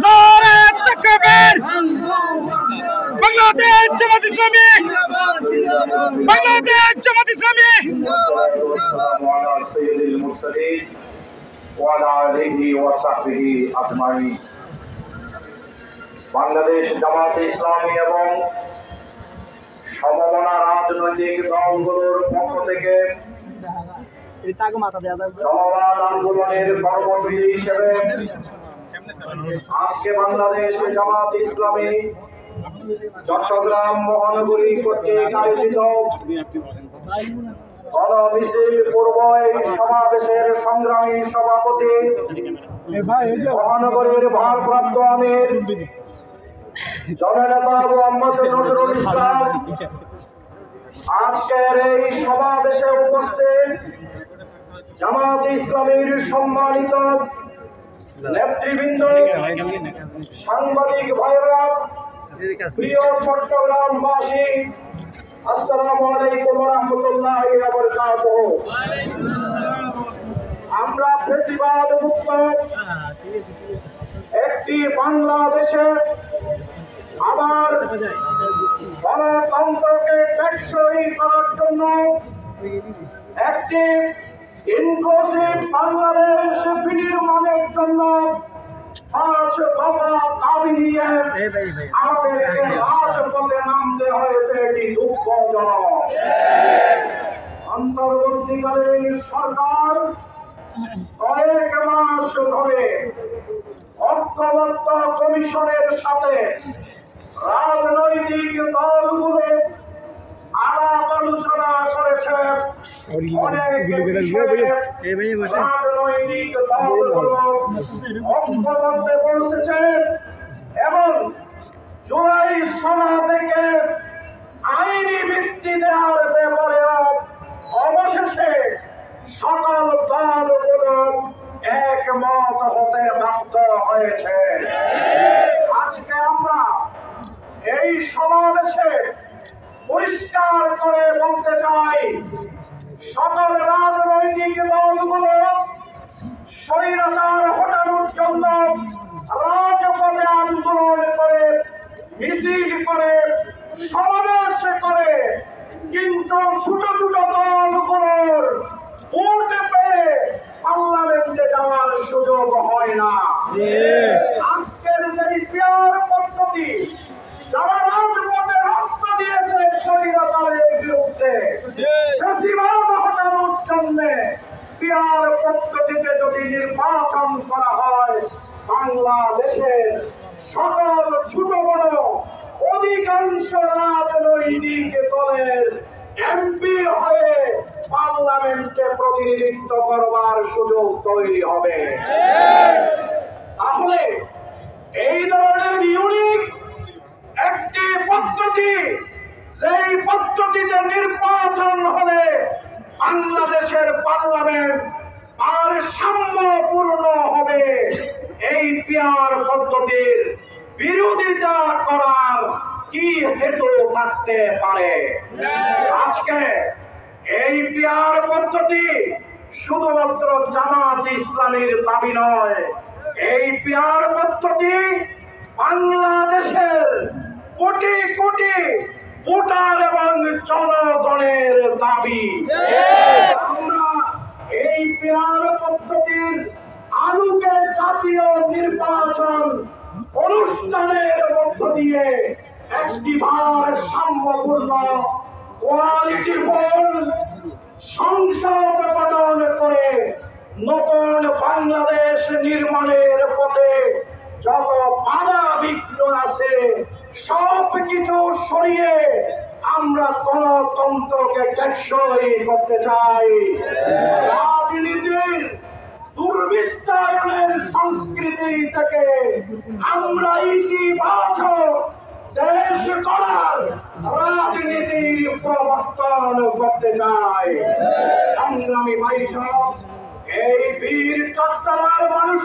নারে তাকবীর বাংলাদেশ জামাত ইসলামী বাংলাদেশ জামাত ইসলামী সাইয়্যিদুল মুরসালিন ওয়া আলা আলিহি ওয়া সাহবিহি আজমাইন। বাংলাদেশ জামাত ইসলামী এবং সমমনা রাজনৈতিক দলগুলোর পক্ষ থেকে জনগণ আন্দোলনের কর্মসূচি হিসেবে আজকে বাংলাদেশ জামাত ইসলামী চট্টগ্রাম মহানগরী কর্তৃক আয়োজিত গণমিছিল পূর্ব এই সমাবেশের সংগ্রামী সভাপতি মহানগরীর ভারপ্রাপ্ত আমির জননেতা মোহাম্মদ নজরুল ইসলাম, আজকের এই সমাবেশে উপস্থিত জামাত ইসলামীর সম্মানিত নেতৃবৃন্দ, সাংবাদিক ভাইরা, প্রিয় চট্টগ্রামবাসী, আসসালামু আলাইকুম ওয়া রাহমাতুল্লাহি ওয়া বারাকাতুহু। আমরা ফ্যাসিবাদ মুক্ত একটি বাংলাদেশে আবার গণতন্ত্রকে টেকসই করার জন্য একটি ইনক্লুসিভ বাংলাদেশ বিনির্মাণের জন্য 5 দফা দাবি নিয়ে আমাদেরকে রাজপথে নামতে হয়েছে। এটি দুঃখজনক। অন্তর্বর্তীকালীন সরকার কয়েক মাস ধরে ঐক্যবদ্ধ কমিশনের সাথে রাজনৈতিক দলগুলো আলাপ আলোচনা করেছে। রাজনৈতিক দলগুলো ঐক্যবদ্ধে পৌঁছেছে এবং জুলাই সভা থেকে আইনি ভিত্তি দেওয়ার ব্যাপারে অবশেষে সকল দলগুলো একমত হতে বাধ্য হয়েছে। আজকে আমরা এই সমাবেশে পরিষ্কার করে বলতে চাই, সকল রাজনৈতিক দলগুলো স্বৈরাচার হটানোর জন্য রাজপথে আন্দোলন করে, মিছিল করে, সমাবেশ করে, কিন্তু ছোট ছোট দলগুলোর ভোট পেয়ে পার্লামেন্টে যাওয়ার সুযোগ হয় না। আজকের যে পিয়ার পদ্ধতি, যারা রাজপথে রক্ত দিয়েছে স্বৈরাচারের বিরুদ্ধে ফ্যাসিবাদ হটানোর জন্য, পিয়ার পদ্ধতিতে যদি নির্বাচন করা হয়, বাংলাদেশের সকল ছোট বড় অধিকাংশ রাজনৈতিক দলের এমপি হয়ে পার্লামেন্টে প্রতিনিধিত্ব করবার সুযোগ তৈরি হবে। তাহলে এই ধরনের ইউনিক একটি পদ্ধতি, যেই পদ্ধতিতে নির্বাচন হলে বাংলাদেশের পার্লামেন্ট আর সাম্যপূর্ণ হবে, এই পিয়ার পদ্ধতির বিরোধিতা করার কি হেতু থাকতে পারে? আজকে এই পিয়ার পদ্ধতি শুধুমাত্র জামাত ইসলামীর দাবি নয়, এই পিয়ার পদ্ধতি বাংলাদেশের কোটি কোটি ভোটার এবং জনগণের দাবি। আমরা এই পিয়ার পদ্ধতির আলোকে জাতীয় নির্বাচন অনুষ্ঠানের মধ্য দিয়ে একটি সাম্যপূর্ণ কোয়ালিটিফুল সংসদ গঠন করে নতুন বাংলাদেশ নির্মাণের পথে যত বাধা বিঘ্ন আছে সব কিছু সরিয়ে আমরা গণতন্ত্রকে টেকসই করতে চাই। রাজনীতির দুর্বৃত্তায়নের সংস্কৃতি থেকে আমরা ইতিবাচক দেশ গড়ার রাজনীতির প্রবর্তন করতে চাই। সংগ্রামী ভাই সব, এই বীর চট্টগ্রামের মানুষ